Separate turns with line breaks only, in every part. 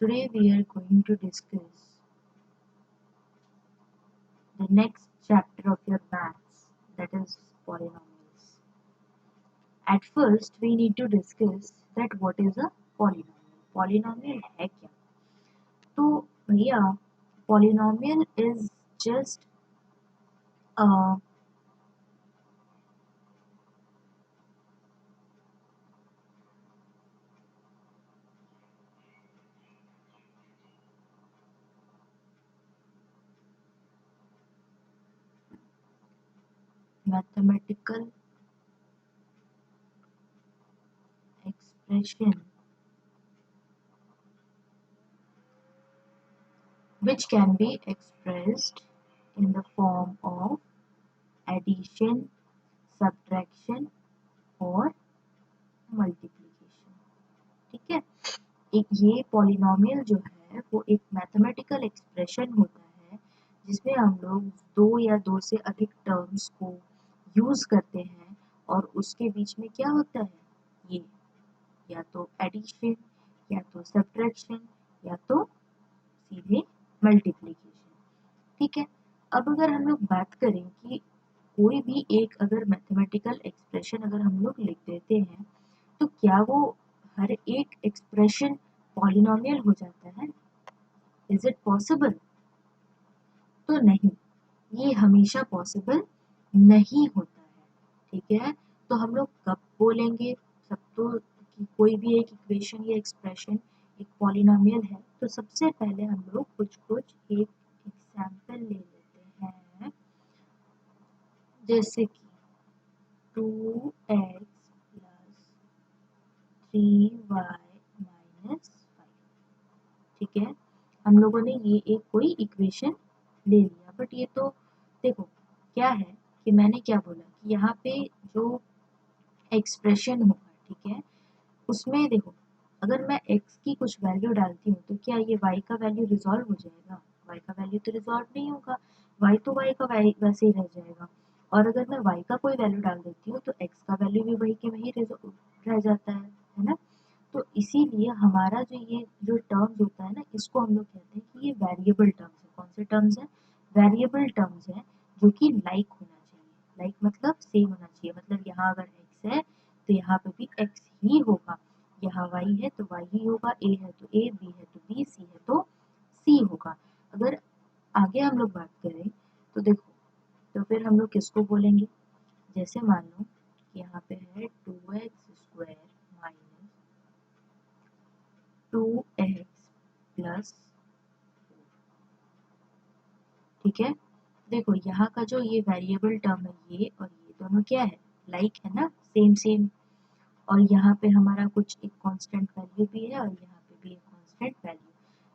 Today we are going to discuss the next chapter of your maths, that is polynomials. At first we need to discuss that what is a polynomial. Polynomial है क्या? तो भैया polynomial is just a mathematical expression which can be expressed in the form of addition, subtraction और multiplication. ठीक है, एक ये polynomial जो है वो एक मैथमेटिकल एक्सप्रेशन होता है जिसमें हम लोग दो या दो से अधिक टर्म्स को यूज करते हैं और उसके बीच में क्या होता है, ये या तो एडिशन या तो सब्ट्रैक्शन या तो सीधे मल्टीप्लिकेशन. ठीक है, अब अगर हम लोग बात करें कि कोई भी एक अगर मैथमेटिकल एक्सप्रेशन अगर हम लोग लिख देते हैं तो क्या वो हर एक एक्सप्रेशन पॉलिनोमियल हो जाता है? Is it possible? तो नहीं, ये हमेशा पॉसिबल नहीं होता है. ठीक है, तो हम लोग कब बोलेंगे सब तो कि कोई भी एक इक्वेशन या एक्सप्रेशन एक पॉलिनोमियल है, तो सबसे पहले हम लोग कुछ एक एग्जाम्पल ले लेते हैं. जैसे कि 2x plus 3y minus 5. ठीक है, हम लोगों ने ये एक कोई इक्वेशन ले लिया, बट ये तो देखो क्या है कि मैंने क्या बोला कि यहाँ पे जो एक्सप्रेशन होगा, ठीक है, उसमें देखो अगर मैं x की कुछ वैल्यू डालती हूँ तो क्या ये y का वैल्यू रिजॉल्व हो जाएगा? y का वैल्यू तो रिजॉल्व नहीं होगा, y तो y का वैसे ही रह जाएगा. और अगर मैं y का कोई वैल्यू डाल देती हूँ तो x का वैल्यू भी वही के वही रह जाता है ना. तो इसीलिए हमारा जो ये जो टर्म्स होता है ना, इसको हम लोग कहते हैं कि ये वेरिएबल टर्म्स है. कौन से टर्म्स हैं? वेरिएबल टर्म्स हैं जो कि लाइक होना चाहिए. लाइक मतलब सेम होना चाहिए, मतलब यहाँ अगर x है तो यहाँ पे भी x ही होगा, यहाँ y है तो y ही होगा, a है तो a, b है तो b, c है तो c होगा. अगर आगे हम लोग बात करें तो देखो, तो फिर हम लोग किसको बोलेंगे? जैसे मान लो कि यहाँ पे है 2x square minus 2x plus, ठीक है, देखो यहाँ का जो ये वेरिएबल टर्म है ये और ये दोनों क्या है, लाइक है ना, सेम सेम. और यहाँ पे हमारा कुछ एक कांस्टेंट वैल्यू भी है और यहाँ पे भी एक कांस्टेंट वैल्यू.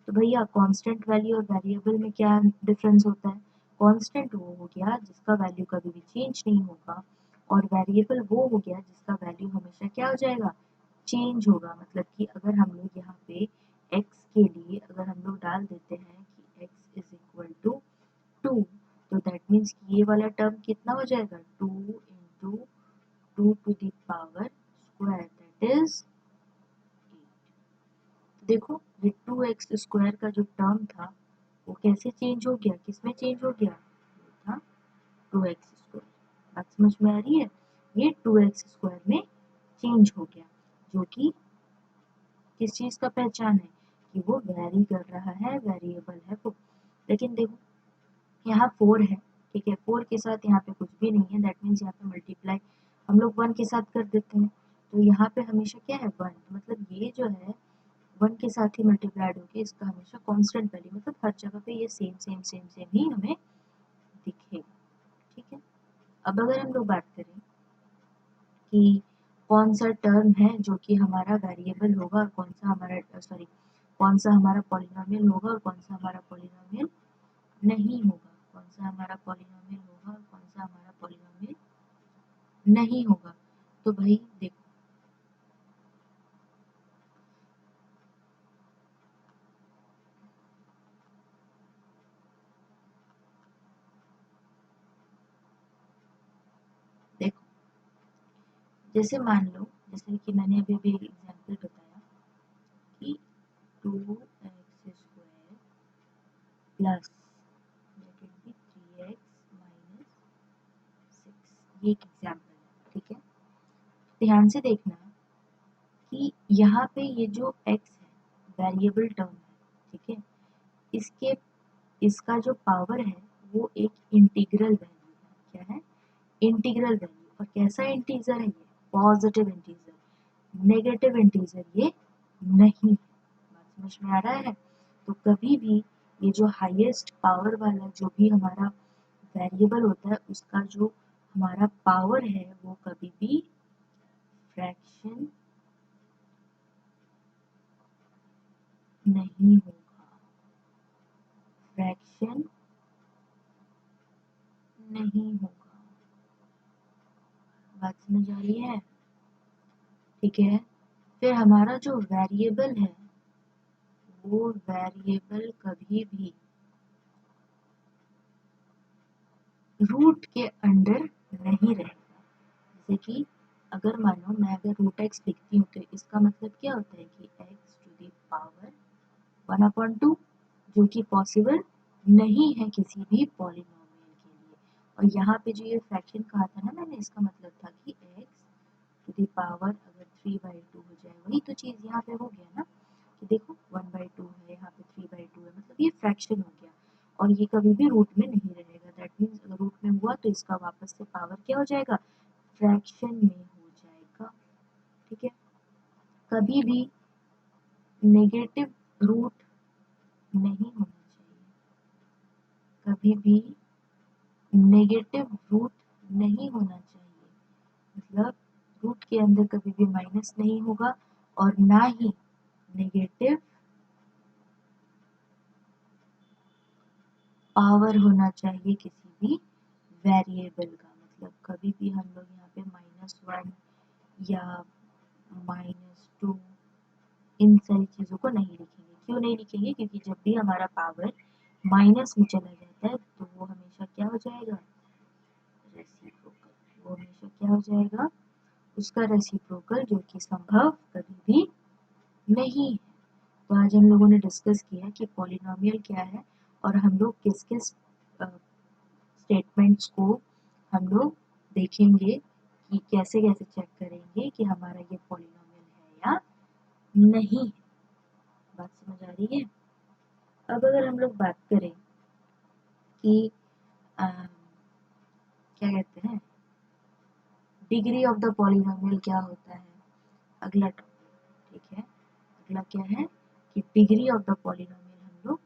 तो भैया कांस्टेंट वैल्यू और वेरिएबल में क्या डिफरेंस होता है? कांस्टेंट वो हो गया जिसका वैल्यू कभी भी चेंज नहीं होगा, और वेरिएबल वो हो गया जिसका वैल्यू हमेशा क्या हो जाएगा, चेंज होगा. मतलब कि अगर हम लोग यहाँ पे x के लिए अगर हम लोग डाल देते हैं कि x इज इक्वल टू 2, तो दैट मीन्स कि ये वाला टर्म कितना हो जाएगा, 2 into 2 to the power square, that is 8. देखो ये 2x स्क्वायर का जो टर्म था वो कैसे चेंज हो गया, किसमें चेंज हो गया, ये था 2x स्क्वायर. बात समझ में आ रही है? ये 2x स्क्वायर में चेंज हो गया, जो कि किस चीज का पहचान है कि वो वेरी कर रहा है, वेरिएबल है वो. लेकिन देखो यहाँ 4 है, ठीक है, 4 के साथ यहाँ पे कुछ भी नहीं है, दैट मीन्स यहाँ पे मल्टीप्लाई हम लोग 1 के साथ कर देते हैं. तो यहाँ पे हमेशा क्या है 1, मतलब ये जो है 1 के साथ ही मल्टीप्लाइड होके इसका हमेशा कांस्टेंट वैल्यू, मतलब हर जगह पे ये सेम सेम सेम सेम ही हमें दिखेगा. ठीक है, अब अगर हम लोग बात करें कि कौन सा टर्म है जो कि हमारा वेरिएबल होगा और कौन सा हमारा कौन सा हमारा पॉलिनोमियल होगा और कौन सा हमारा पॉलिनोमियल नहीं होगा, कौन सा हमारा पॉलिनोमियल होगा और कौन सा हमारा पॉलिनोमियल नहीं होगा. तो भाई देखो, देखो जैसे मान लो, जैसे कि मैंने अभी भी एग्जांपल बताया कि 2x plus that will be 3x minus 6। ये एक एग्जाम्पल है, ठीक है। ध्यान से देखना कि यहाँ पे ये जो x है वेरिएबल टर्म है, ठीक है। इसके इसका जो पावर है वो एक इंटीग्रल वैल्यू है। क्या है? Integral value. और कैसा इंटीजर है ये? Positive integer. नेगेटिव इंटीजर ये नहीं है। बात समझ में आ रहा है? तो कभी भी ये जो हाईएस्ट पावर वाला जो भी हमारा वेरिएबल होता है उसका जो हमारा पावर है वो कभी भी फ्रैक्शन नहीं होगा। फ्रैक्शन नहीं होगा। बात समझ आ रही है? ठीक है। फिर हमारा जो वेरिएबल है वो वेरिएबल कभी भी रूट के अंडर नहीं रहेगा। जैसे कि अगर मानो मैं अगर रूट एक्स लिखती हूँ तो इसका मतलब क्या होता है कि एक्स टू द पावर 1/2, जो कि पॉसिबल नहीं है किसी भी पॉलिनोमियल के लिए। और यहाँ पे जो ये फ्रैक्शन कहा था ना मैंने, इसका मतलब था कि एक्स टू द पावर अगर 3/2 हो जाए, वही तो चीज़ यहाँ पे हो गया ना कि देखो 1/2 है, यहाँ पे 3/2 है, मतलब ये फ्रैक्शन हो गया। और ये कभी भी रूट में नहीं रहेगा। दैट मीन्स अगर रूट में हुआ तो इसका वापस से पावर क्या हो जाएगा? फ्रैक्शन में हो जाएगा। ठीक है। कभी भी नेगेटिव रूट नहीं होना चाहिए। कभी भी नेगेटिव रूट नहीं होना चाहिए। मतलब रूट के अंदर कभी भी माइनस नहीं होगा और ना ही नेगेटिव पावर होना चाहिए किसी भी वेरिएबल का। मतलब कभी भी हम लोग यहाँ पे -1 या -2 इन सारी चीज़ों को नहीं लिखेंगे। क्यों नहीं लिखेंगे? क्योंकि जब भी हमारा पावर माइनस में चला जाता है तो वो हमेशा क्या हो जाएगा? रेसिप्रोकल। वो हमेशा क्या हो जाएगा? उसका रेसिप्रोकल, जो कि संभव कभी भी नहीं है। तो आज हम लोगों ने डिस्कस किया कि पॉलिनोमियल क्या है और हम लोग किस किस स्टेटमेंट्स को हम लोग देखेंगे कि कैसे कैसे चेक करेंगे कि हमारा ये पॉलिनोमियल है या नहीं। बात समझ आ रही है? अब अगर हम लोग बात करें कि क्या कहते हैं डिग्री ऑफ द पॉलिनोमियल क्या होता है, अगला टॉपिक। ठीक है। अगला क्या है कि डिग्री ऑफ द पॉलिनोमियल हम लोग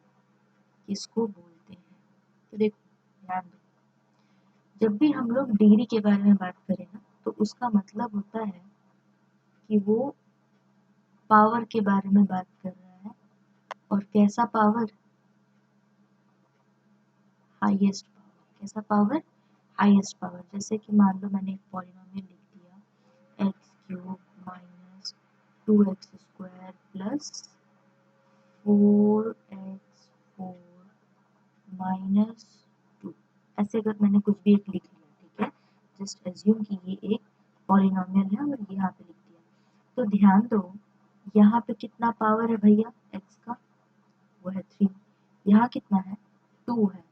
किसको बोलते हैं। तो देखो ध्यान दो, जब भी हम लोग डिग्री के बारे में बात करें ना तो उसका मतलब होता है कि वो पावर के बारे में बात कर रहा है। और कैसा पावर? Highest power. कैसा पावर? Highest power. जैसे कि मान लो मैंने एक पॉलिनोमियल लिख दिया x³ minus 2x² plus 4x4 minus 2। ऐसे अगर मैंने कुछ भी एक लिख लिया, ठीक है, जस्ट एज्यूम कि ये एक पॉलिनोमियल है और यहाँ पे लिख दिया। तो ध्यान दो यहाँ पे कितना पावर है भैया x का? वो है 3। यहाँ कितना है? 2 है।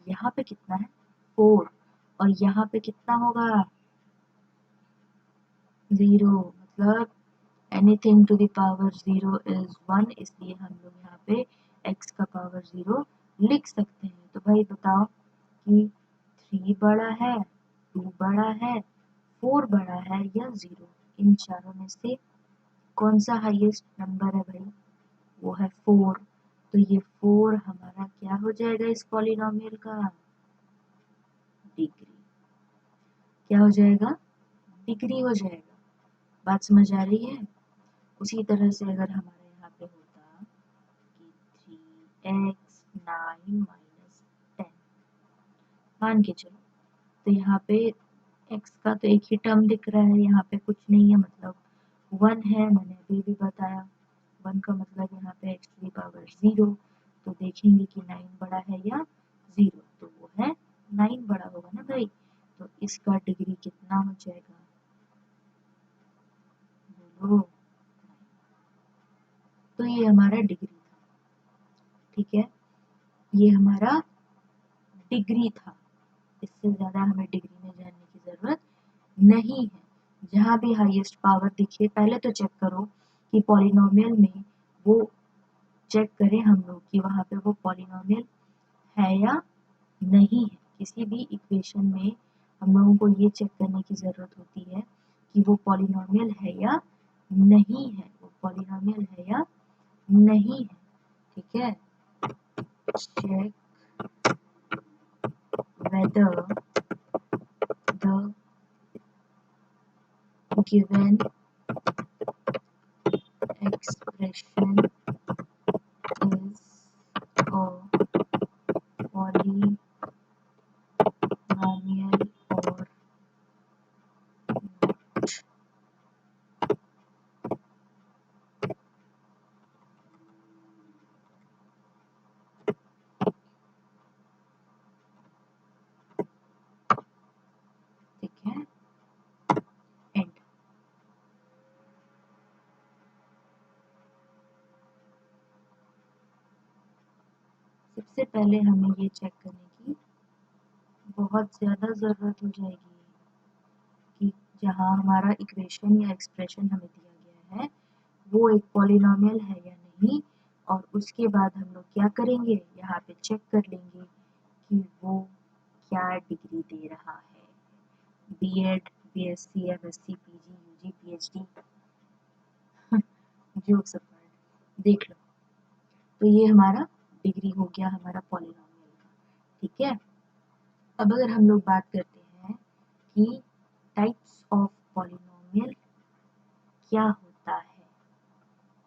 यहाँ पे कितना है? 4। और यहाँ पे कितना होगा? 0। मतलब anything to the power 0 is 1, इसलिए हम लोग यहाँ पे x का पावर 0 लिख सकते हैं। तो भाई बताओ कि 3 बड़ा है, 2 बड़ा है, 4 बड़ा है या 0? इन चारों में से कौन सा हाईएस्ट नंबर है भाई? वो है 4। तो ये 4 हमारा क्या हो जाएगा इस पॉलिनोमियल का? डिग्री। क्या हो जाएगा? डिग्री हो जाएगा। बात समझ आ रही है? उसी तरह से अगर हमारे यहाँ पे होता कि 3x 9 माइनस 10 मान के चलो, तो यहाँ पे x का तो एक ही टर्म दिख रहा है, यहाँ पे कुछ नहीं है, मतलब 1 है। मैंने अभी भी बताया 1 का मतलब यहाँ पे x टू द पावर 0। तो देखेंगे कि 9 बड़ा है या 0, तो वो है 9 बड़ा होगा ना भाई। तो इसका डिग्री कितना हो जाएगा? बोलो। तो ये हमारा डिग्री था। ठीक है। ये हमारा डिग्री था, इससे ज़्यादा हमें डिग्री में जानने की ज़रूरत नहीं है। जहाँ भी हाईएस्ट पावर दिखे पहले तो चेक करो कि पॉलिनोमियल में वो चेक करें हम लोग कि वहाँ पे वो पॉलिनोमियल है या नहीं है। किसी भी इक्वेशन में हम लोगों को ये चेक करने की ज़रूरत होती है कि वो पॉलिनोमियल है या नहीं है, वो पॉलिनोमियल है या नहीं है। ठीक है, check whether the given expression is a polynomial or not. ठीक है, एंड। सबसे पहले हमें ये चेक करने की बहुत ज़्यादा ज़रूरत हो जाएगी कि जहाँ हमारा इक्वेशन या एक्सप्रेशन हमें दिया गया है वो एक पॉलिनोमियल है या नहीं, और उसके बाद हम लोग क्या करेंगे, यहाँ पे चेक कर लेंगे कि वो क्या डिग्री दे रहा है। BEd, BSc, MSc, PG, UG, PhD, जो सब देख लो। तो ये हमारा डिग्री हो गया हमारा पॉलिनोमियल का। ठीक है, अब अगर हम लोग बात करते हैं कि टाइप्स ऑफ पॉलिनोमियल क्या होता है,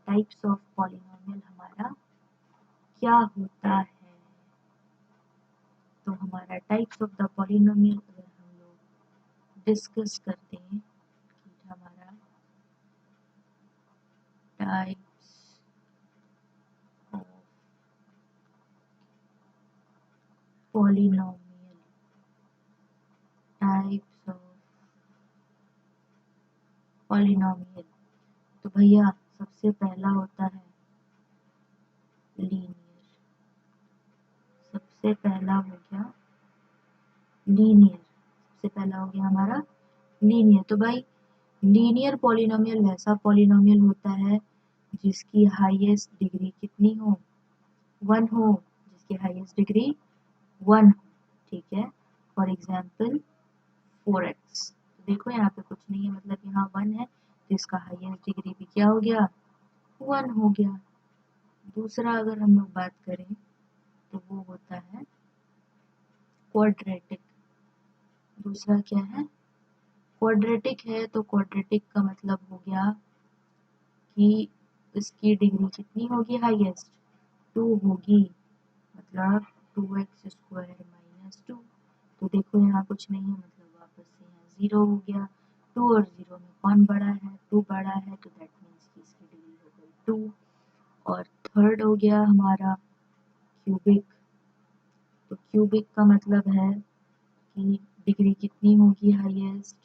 टाइप्स ऑफ पॉलिनोमियल हमारा क्या होता है, तो हमारा टाइप्स ऑफ द पॉलिनोमियल अगर हम लोग डिस्कस करते हैं कि हमारा types of polynomial, types of polynomial, तो भैया सबसे पहला होता है लीनियर। सबसे पहला हो गया लीनियर, सबसे पहला हो गया हमारा लीनियर। तो भाई लीनियर पॉलिनोमियल वैसा पॉलिनोमियल होता है जिसकी हाईएस्ट डिग्री कितनी हो, 1 हो, जिसकी हाईएस्ट डिग्री 1 हो। ठीक है, फॉर एग्जाम्पल 4x, देखो यहाँ पे कुछ नहीं है, मतलब यहाँ 1 है तो इसका हाईएस्ट डिग्री भी क्या हो गया, 1 हो गया। दूसरा अगर हम लोग बात करें तो वो होता है क्वाड्रेटिक। दूसरा क्या है, क्वाड्रेटिक है, तो क्वाड्रेटिक का मतलब हो गया कि इसकी डिग्री कितनी होगी, हाईएस्ट 2 होगी, मतलब 2x² - 2। तो देखो यहाँ कुछ नहीं है, मतलब वापस से यहाँ 0 हो गया। 2 और 0 में कौन बड़ा है, 2 बड़ा है, तो दैट मीन्स कि इसकी डिग्री हो गई 2। और थर्ड हो गया हमारा क्यूबिक। तो क्यूबिक का मतलब है कि डिग्री कितनी होगी हाईएस्ट,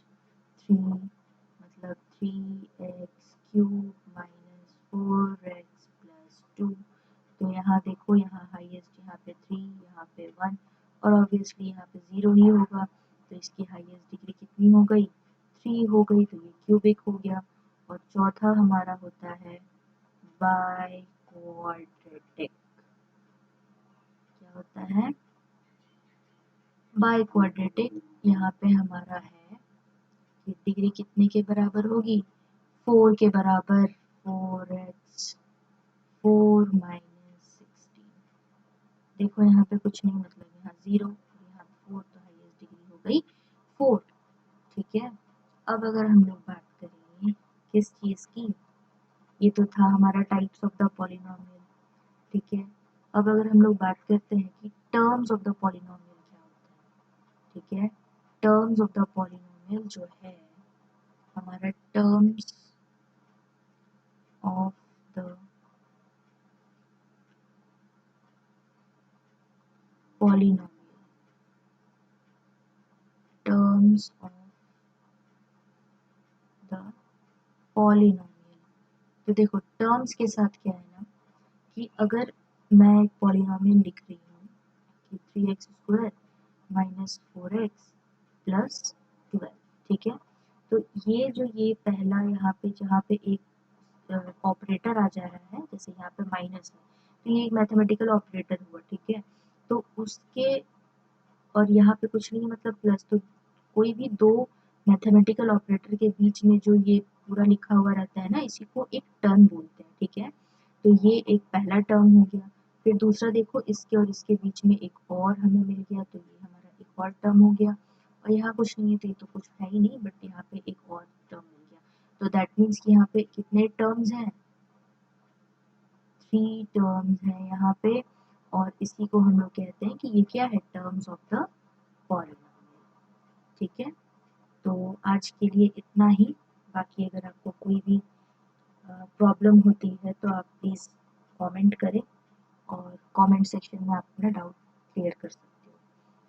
3, मतलब 3x³ - 4x + 2। तो यहाँ देखो, यहाँ हाईएस्ट, यहाँ पे 3, यहाँ पे 1, और ऑब्वियसली यहाँ पे 0 ही होगा, तो इसकी हाईएस्ट डिग्री कितनी हो गई, 3 हो गई, तो ये क्यूबिक हो गया। और चौथा हमारा होता है बाई क्वाड्रेटिक। क्या होता है, बाई क्वाड्रेटिक। यहाँ पे हमारा है कि डिग्री कितने के बराबर होगी, 4 के बराबर, 4x 4 - 16। देखो यहाँ पे कुछ नहीं, मतलब यहाँ 0, यहाँ 4, तो हाईएस्ट डिग्री हो गई 4। ठीक है, अब अगर हम लोग बात करें किस चीज़ की, ये तो था हमारा टाइप्स ऑफ द पॉलिनोमियल। ठीक है, अब अगर हम लोग बात करते हैं कि टर्म्स ऑफ द पॉलिनोमियल क्या होता है। ठीक है, टर्म्स ऑफ द पॉलिनोमियल जो है हमारा, terms of the polynomial, terms of the polynomial. तो देखो टर्म्स के साथ क्या है ना, कि अगर मैं एक पॉलिनोमियल लिख रही हूँ कि 3x² माइनस 4x प्लस 12, ठीक है। तो ये पहला यहाँ पे जहाँ पे एक ऑपरेटर आ जा रहा है, जैसे यहाँ पे माइनस है, तो ये एक मैथमेटिकल ऑपरेटर हुआ, ठीक है। तो उसके और यहाँ पे कुछ नहीं है मतलब प्लस, तो कोई भी दो मैथमेटिकल ऑपरेटर के बीच में जो ये पूरा लिखा हुआ रहता है ना, इसी को एक टर्म बोलते हैं, ठीक है। तो ये एक पहला टर्म हो गया। फिर दूसरा देखो, इसके और इसके बीच में एक और हमें मिल गया, तो ये हमारा एक और टर्म हो गया। और यहाँ कुछ नहीं है, तो ये तो कुछ है ही नहीं, बट यहाँ पे एक और टर्म मिल गया। तो दैट मीन्स कि यहाँ पे कितने टर्म्स हैं, 3 टर्म्स हैं यहाँ पे। और इसी को हम लोग कहते हैं कि ये क्या है, टर्म्स ऑफ द पॉलिनॉमियल, ठीक है। तो आज के लिए इतना ही। बाकी अगर आपको कोई भी प्रॉब्लम होती है तो आप प्लीज़ कमेंट करें, और कमेंट सेक्शन में आप अपना डाउट क्लियर कर सकते हो।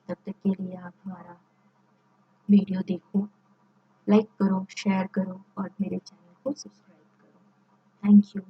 तब तक के लिए आप हमारा वीडियो देखो, लाइक करो, शेयर करो और मेरे चैनल को सब्सक्राइब करो। Thank you.